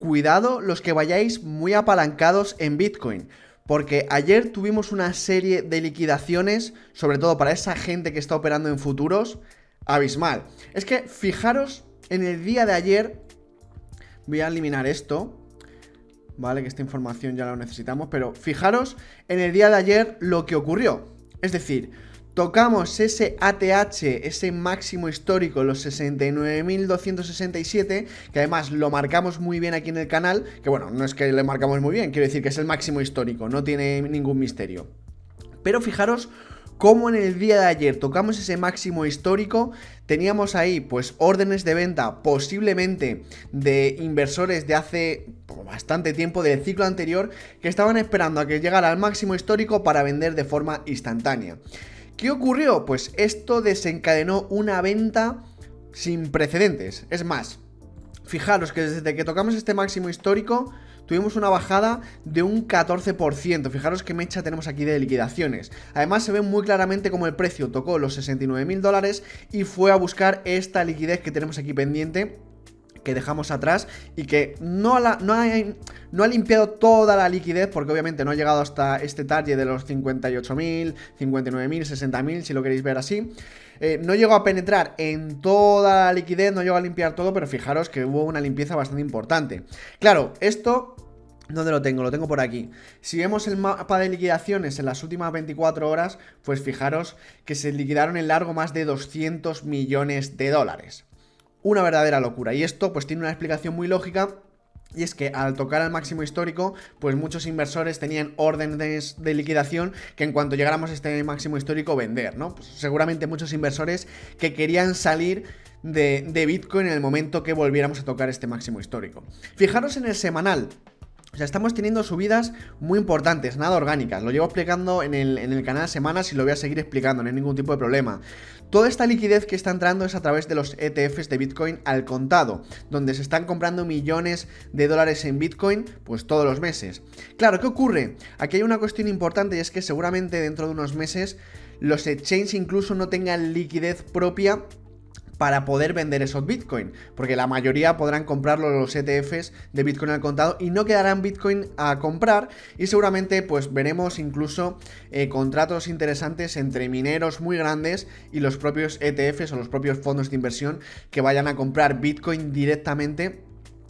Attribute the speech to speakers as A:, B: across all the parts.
A: cuidado los que vayáis muy apalancados en Bitcoin. Porque ayer tuvimos una serie de liquidaciones, sobre todo para esa gente que está operando en futuros, abismal. Es que fijaros en el día de ayer, voy a eliminar esto, vale, que esta información ya la necesitamos, pero fijaros en el día de ayer lo que ocurrió. Es decir, tocamos ese ATH, ese máximo histórico, los 69.267, que además lo marcamos muy bien aquí en el canal, que bueno, no es que le marcamos muy bien, quiero decir que es el máximo histórico, no tiene ningún misterio. Pero fijaros cómo en el día de ayer tocamos ese máximo histórico, teníamos ahí pues órdenes de venta posiblemente de inversores de hace bastante tiempo, del ciclo anterior, que estaban esperando a que llegara al máximo histórico para vender de forma instantánea. ¿Qué ocurrió? Pues esto desencadenó una venta sin precedentes. Es más, fijaros que desde que tocamos este máximo histórico tuvimos una bajada de un 14%. Fijaros qué mecha tenemos aquí de liquidaciones. Además se ve muy claramente como el precio tocó los $69.000 y fue a buscar esta liquidez que tenemos aquí pendiente, que dejamos atrás y que no ha limpiado toda la liquidez, porque obviamente no ha llegado hasta este target de los 58.000, 59.000, 60.000, si lo queréis ver así. No llegó a penetrar en toda la liquidez, no llegó a limpiar todo, pero fijaros que hubo una limpieza bastante importante. Claro, esto... ¿Dónde lo tengo? Lo tengo por aquí. Si vemos el mapa de liquidaciones en las últimas 24 horas, pues fijaros que se liquidaron en largo más de 200 millones de dólares. Una verdadera locura. Y esto pues tiene una explicación muy lógica. Y es que al tocar al máximo histórico, pues muchos inversores tenían órdenes de liquidación que en cuanto llegáramos a este máximo histórico vender, ¿no? Pues seguramente muchos inversores que querían salir de Bitcoin en el momento que volviéramos a tocar este máximo histórico. Fijaros en el semanal. O sea, estamos teniendo subidas muy importantes, nada orgánicas. Lo llevo explicando en el canal semanas y lo voy a seguir explicando, no hay ningún tipo de problema. Toda esta liquidez que está entrando es a través de los ETFs de Bitcoin al contado, donde se están comprando millones de dólares en Bitcoin, pues todos los meses. Claro, ¿qué ocurre? Aquí hay una cuestión importante y es que seguramente dentro de unos meses los exchanges incluso no tengan liquidez propia para poder vender esos Bitcoin, porque la mayoría podrán comprarlo los ETFs de Bitcoin al contado y no quedarán Bitcoin a comprar, y seguramente pues veremos incluso contratos interesantes entre mineros muy grandes y los propios ETFs o los propios fondos de inversión que vayan a comprar Bitcoin directamente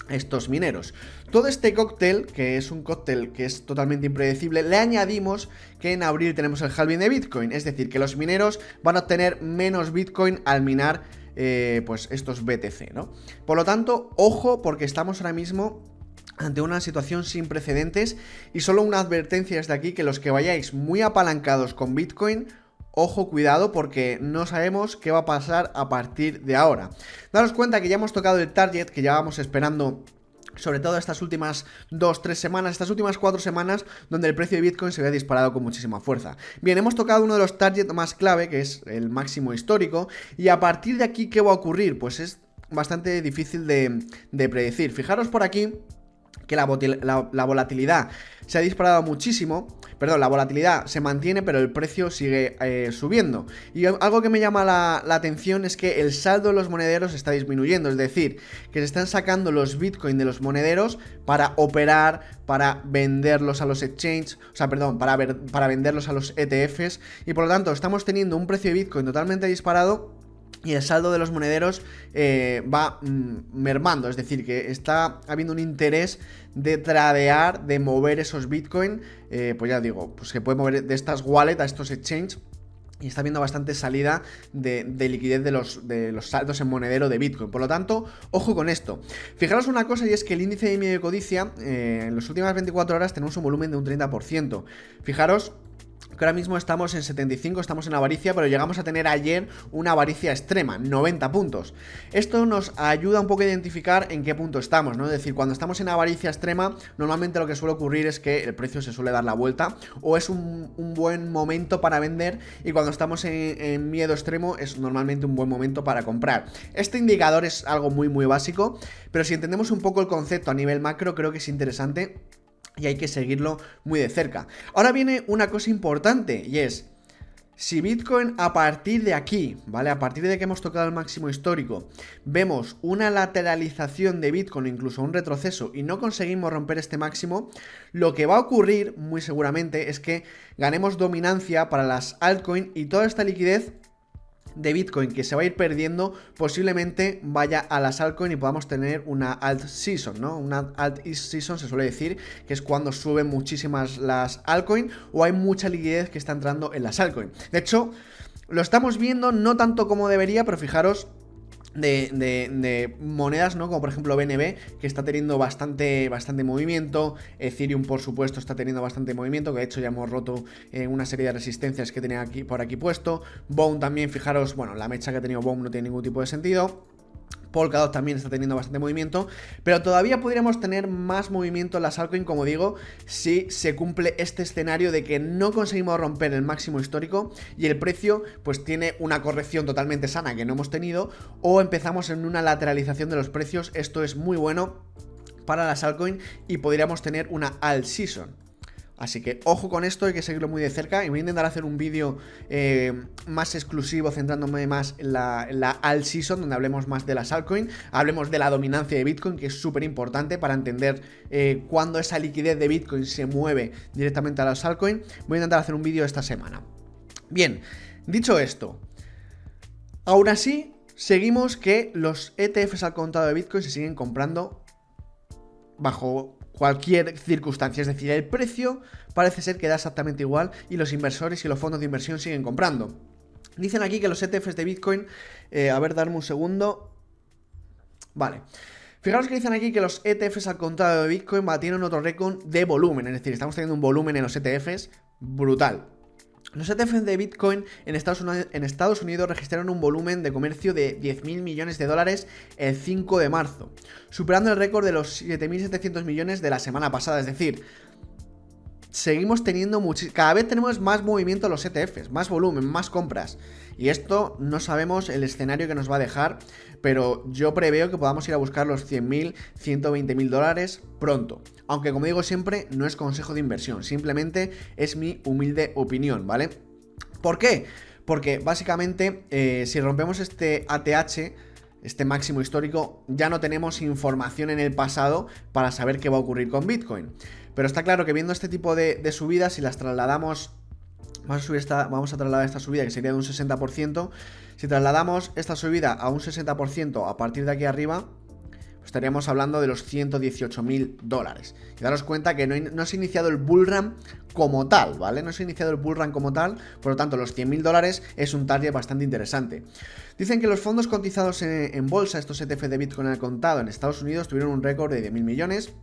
A: estos mineros. Todo este cóctel, que es un cóctel que es totalmente impredecible, le añadimos que en abril tenemos el halving de Bitcoin, es decir, que los mineros van a obtener menos Bitcoin al minar pues estos BTC, ¿no? Por lo tanto, ojo, porque estamos ahora mismo ante una situación sin precedentes, y solo una advertencia desde aquí, que los que vayáis muy apalancados con Bitcoin, ojo, cuidado, porque no sabemos qué va a pasar a partir de ahora. Daros cuenta que ya hemos tocado el target que llevábamos esperando, sobre todo estas últimas 2-3 semanas, estas últimas 4 semanas, donde el precio de Bitcoin se había disparado con muchísima fuerza. Bien, hemos tocado uno de los targets más clave, que es el máximo histórico, y a partir de aquí, ¿qué va a ocurrir? Pues es bastante difícil de predecir. Fijaros por aquí que la volatilidad se ha disparado muchísimo. Perdón, la volatilidad se mantiene, pero el precio sigue subiendo. Y algo que me llama la atención es que el saldo de los monederos está disminuyendo. Es decir, que se están sacando los Bitcoin de los monederos para operar, para venderlos a los exchanges, o sea, perdón, para venderlos a los ETFs. Y por lo tanto, estamos teniendo un precio de Bitcoin totalmente disparado y el saldo de los monederos va mermando, es decir, que está habiendo un interés de tradear, de mover esos Bitcoin, pues ya digo, pues se puede mover de estas wallets a estos exchanges. Y está habiendo bastante salida de liquidez de los saldos en monedero de Bitcoin. Por lo tanto, ojo con esto. Fijaros una cosa, y es que el índice de miedo y codicia en las últimas 24 horas tenemos un volumen de un 30%. Fijaros que ahora mismo estamos en 75, estamos en avaricia, pero llegamos a tener ayer una avaricia extrema, 90 puntos. Esto nos ayuda un poco a identificar en qué punto estamos, ¿no? Es decir, cuando estamos en avaricia extrema, normalmente lo que suele ocurrir es que el precio se suele dar la vuelta, o es un buen momento para vender, y cuando estamos en miedo extremo es normalmente un buen momento para comprar. Este indicador es algo muy básico, pero si entendemos un poco el concepto a nivel macro, creo que es interesante y hay que seguirlo muy de cerca. Ahora viene una cosa importante, y es: Si Bitcoin a partir de aquí, ¿vale? A partir de que hemos tocado el máximo histórico, vemos una lateralización de Bitcoin, incluso un retroceso, y no conseguimos romper este máximo, lo que va a ocurrir, muy seguramente, es que ganemos dominancia para las altcoins y toda esta liquidez de Bitcoin que se va a ir perdiendo posiblemente vaya a las altcoins y podamos tener una alt season, ¿no? Una alt season se suele decir que es cuando suben muchísimas las altcoins o hay mucha liquidez que está entrando en las altcoins. De hecho, lo estamos viendo no tanto como debería, pero fijaros de monedas, ¿no? Como por ejemplo BNB, que está teniendo bastante movimiento. Ethereum, por supuesto, está teniendo bastante movimiento, que de hecho ya hemos roto una serie de resistencias que tenía aquí por aquí puesto. Bone también, fijaros, bueno, la mecha que ha tenido Bone no tiene ningún tipo de sentido. Polkadot también está teniendo bastante movimiento, pero todavía podríamos tener más movimiento en las altcoins, como digo, si se cumple este escenario de que no conseguimos romper el máximo histórico y el precio pues tiene una corrección totalmente sana que no hemos tenido, o empezamos en una lateralización de los precios. Esto es muy bueno para las altcoins y podríamos tener una alt season. Así que ojo con esto, hay que seguirlo muy de cerca. Y voy a intentar hacer un vídeo más exclusivo, centrándome más en la alt season, donde hablemos más de las altcoins, hablemos de la dominancia de Bitcoin, que es súper importante para entender cuándo esa liquidez de Bitcoin se mueve directamente a las altcoins. Voy a intentar hacer un vídeo esta semana. Bien, dicho esto, aún así seguimos que los ETFs al contado de Bitcoin se siguen comprando bajo cualquier circunstancia, es decir, el precio parece ser que da exactamente igual y los inversores y los fondos de inversión siguen comprando. Dicen aquí que los ETFs de Bitcoin, a ver, darme un segundo. Vale. Fijaros que dicen aquí que los ETFs al contado de Bitcoin batieron otro récord de volumen, es decir, estamos teniendo un volumen en los ETFs brutal. Los ETFs de Bitcoin en Estados Unidos registraron un volumen de comercio de 10.000 millones de dólares el 5 de marzo, superando el récord de los 7.700 millones de la semana pasada. Es decir, seguimos teniendo cada vez tenemos más movimiento en los ETFs, más volumen, más compras. Y esto no sabemos el escenario que nos va a dejar, pero yo preveo que podamos ir a buscar los 100.000, 120.000 dólares pronto. Aunque, como digo siempre, no es consejo de inversión, simplemente es mi humilde opinión, ¿vale? ¿Por qué? Porque básicamente si rompemos este ATH, este máximo histórico, ya no tenemos información en el pasado para saber qué va a ocurrir con Bitcoin. Pero está claro que viendo este tipo de subidas, si las trasladamos, vamos a trasladar esta subida que sería de un 60%, si trasladamos esta subida a un 60% a partir de aquí arriba, estaríamos hablando de los 118.000 dólares. Y daros cuenta que no se ha iniciado el bullrun como tal, ¿vale? No se ha iniciado el bullrun como tal, por lo tanto los 100.000 dólares es un target bastante interesante. Dicen que los fondos cotizados en bolsa, estos ETF de Bitcoin al contado en Estados Unidos, tuvieron un récord de 10.000 millones,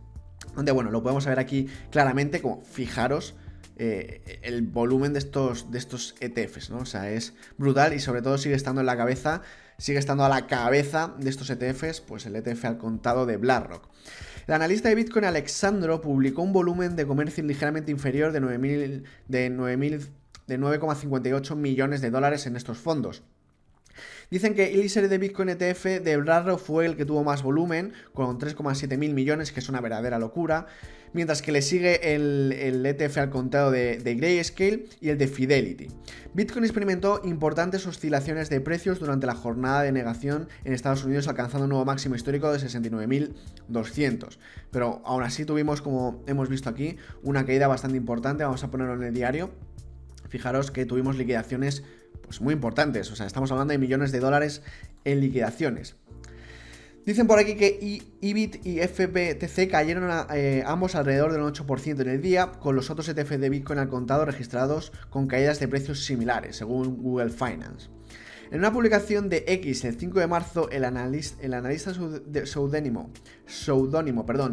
A: donde, bueno, lo podemos ver aquí claramente, como fijaros el volumen de estos ETFs, ¿no? O sea, es brutal y sobre todo sigue estando a la cabeza de estos ETFs, pues el ETF al contado de BlackRock. El analista de Bitcoin Alexandro publicó un volumen de comercio ligeramente inferior de 9,58 millones de dólares en estos fondos. Dicen que el serie de Bitcoin ETF de BlackRock fue el que tuvo más volumen, con 3,7 mil millones, que es una verdadera locura, mientras que le sigue el ETF al contado de Grayscale y el de Fidelity. Bitcoin experimentó importantes oscilaciones de precios durante la jornada de negación en Estados Unidos, alcanzando un nuevo máximo histórico de 69.200. Pero aún así tuvimos, como hemos visto aquí, una caída bastante importante. Vamos a ponerlo en el diario. Fijaros que tuvimos liquidaciones pues muy importantes, o sea, estamos hablando de millones de dólares en liquidaciones. Dicen por aquí que IBIT y FBTC cayeron ambos alrededor del 8% en el día, con los otros ETF de Bitcoin al contado registrados con caídas de precios similares, según Google Finance. En una publicación de X el 5 de marzo, el analista pseudónimo,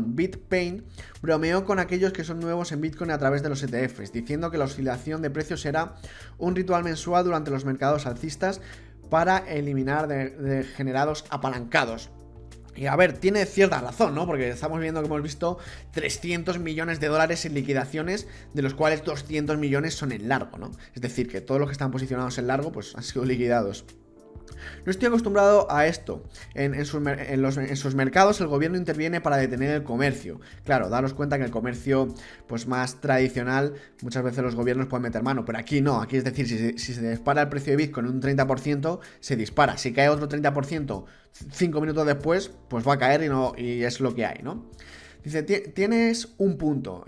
A: BitPain, bromeó con aquellos que son nuevos en Bitcoin a través de los ETFs, diciendo que la oscilación de precios será un ritual mensual durante los mercados alcistas para eliminar degenerados apalancados. Y a ver, tiene cierta razón, ¿no? Porque estamos viendo que hemos visto 300 millones de dólares en liquidaciones, de los cuales 200 millones son en largo, ¿no? Es decir, que todos los que están posicionados en largo, pues han sido liquidados. No estoy acostumbrado a esto. En sus mercados el gobierno interviene para detener el comercio. Claro, daros cuenta que el comercio pues más tradicional, muchas veces los gobiernos pueden meter mano, pero aquí no. Aquí es decir, si se dispara el precio de Bitcoin un 30%, se dispara. Si cae otro 30%, 5 minutos después, pues va a caer y es lo que hay, ¿no? Dice, tienes un punto,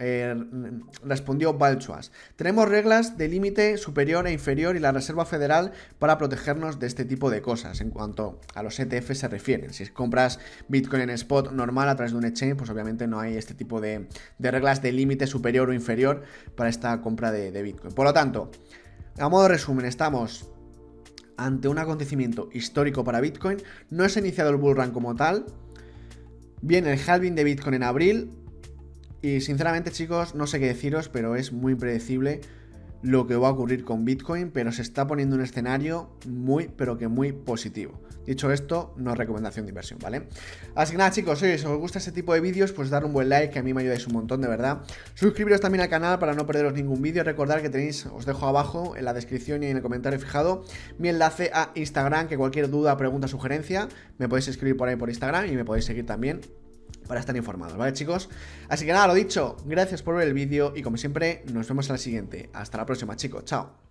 A: respondió Balchuas. Tenemos reglas de límite superior e inferior y la Reserva Federal para protegernos de este tipo de cosas en cuanto a los ETF se refieren. Si compras Bitcoin en spot normal a través de un exchange, pues obviamente no hay este tipo de reglas de límite superior o inferior para esta compra de Bitcoin. Por lo tanto, a modo de resumen, estamos ante un acontecimiento histórico para Bitcoin. No se ha iniciado el bull run como tal. Viene el halving de Bitcoin en abril y sinceramente, chicos, no sé qué deciros, pero es muy impredecible lo que va a ocurrir con Bitcoin, pero se está poniendo un escenario muy, pero que muy positivo. Dicho esto, no es recomendación de inversión, ¿vale? Así que nada, chicos, oye, si os gusta este tipo de vídeos, pues dar un buen like, que a mí me ayudáis un montón, de verdad. Suscribiros también al canal para no perderos ningún vídeo. Recordad que tenéis, os dejo abajo en la descripción y en el comentario fijado mi enlace a Instagram, que cualquier duda, pregunta, sugerencia, me podéis escribir por ahí por Instagram y me podéis seguir también para estar informados, ¿vale, chicos? Así que nada, lo dicho, gracias por ver el vídeo y como siempre, nos vemos en la siguiente. Hasta la próxima, chicos, chao.